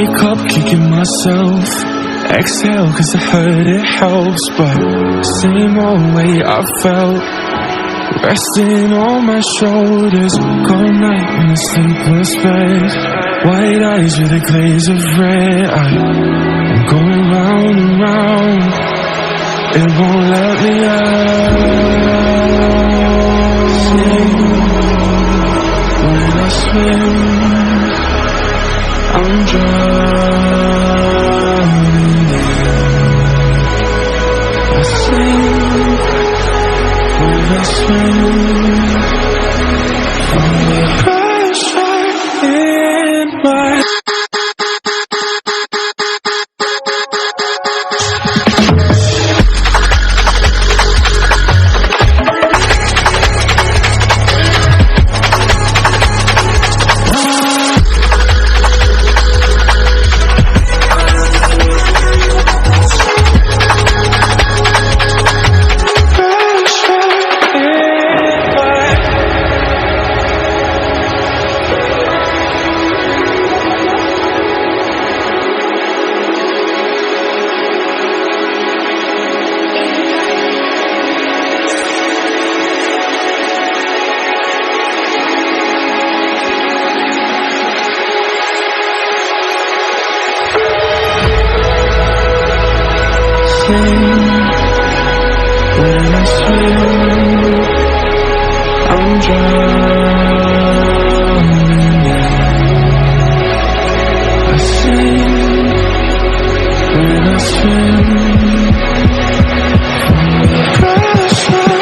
wake up kicking myself. Exhale cause I heard it helps, but same old way I felt, resting on my shoulders. Cold night in a sleepless bed, white eyes with a glaze of red. I'm going round and round, it won't let me out. When I swim, I'm drowning in. I sing when I swim from the pressure in my. When I swim, I'm drowning in. I sing when I swim from the pressure.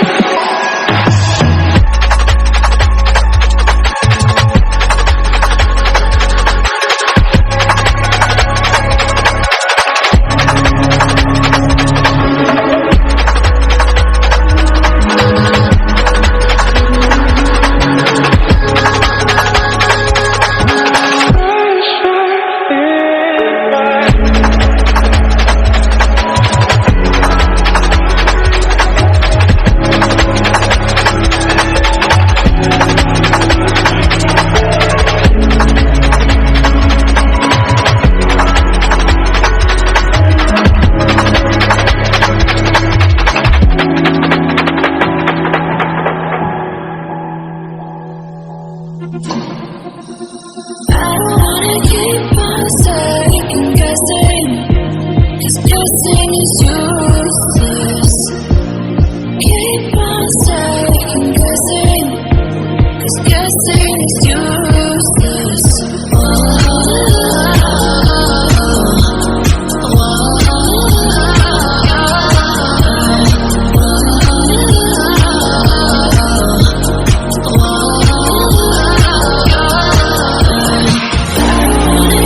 I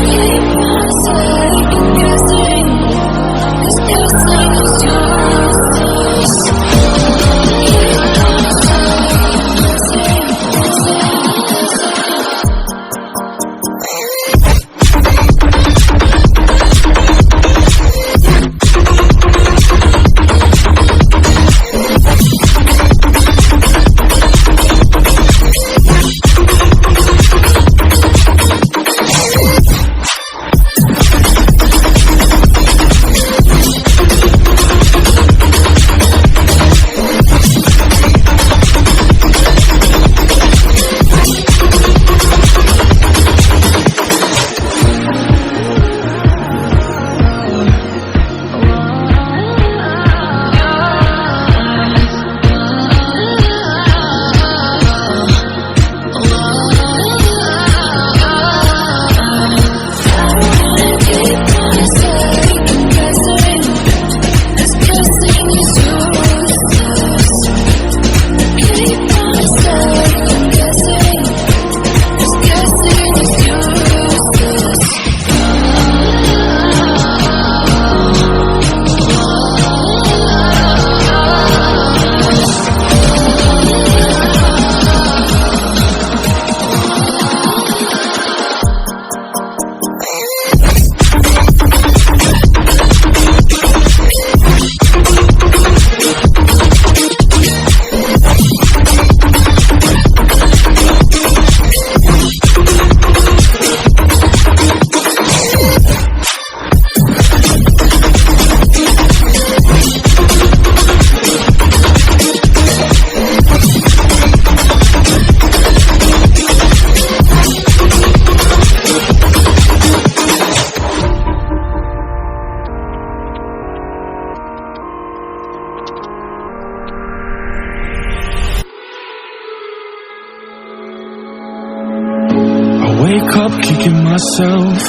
wake up kicking myself.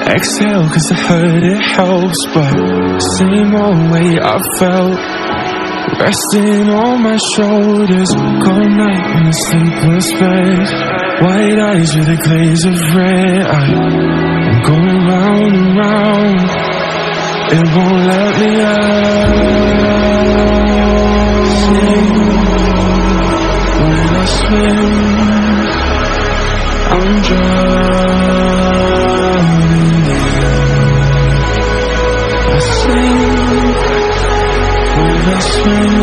Exhale cause I heard it helps, but same old way I felt, resting on my shoulders. Cold night in a sleepless bed, white eyes with a glaze of red. I'm going round and round, it won't let me out. When I swim, I'm drowning in. I sing when I swim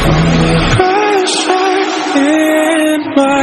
from the pressure in my.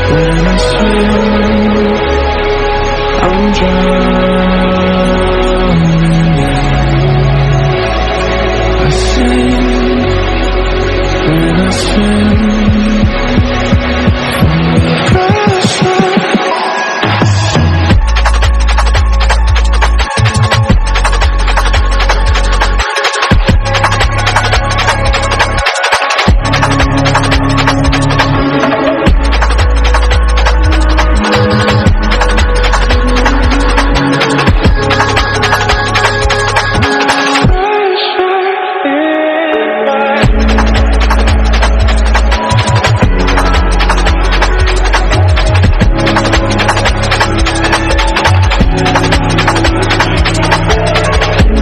When I swim, I'm drowning.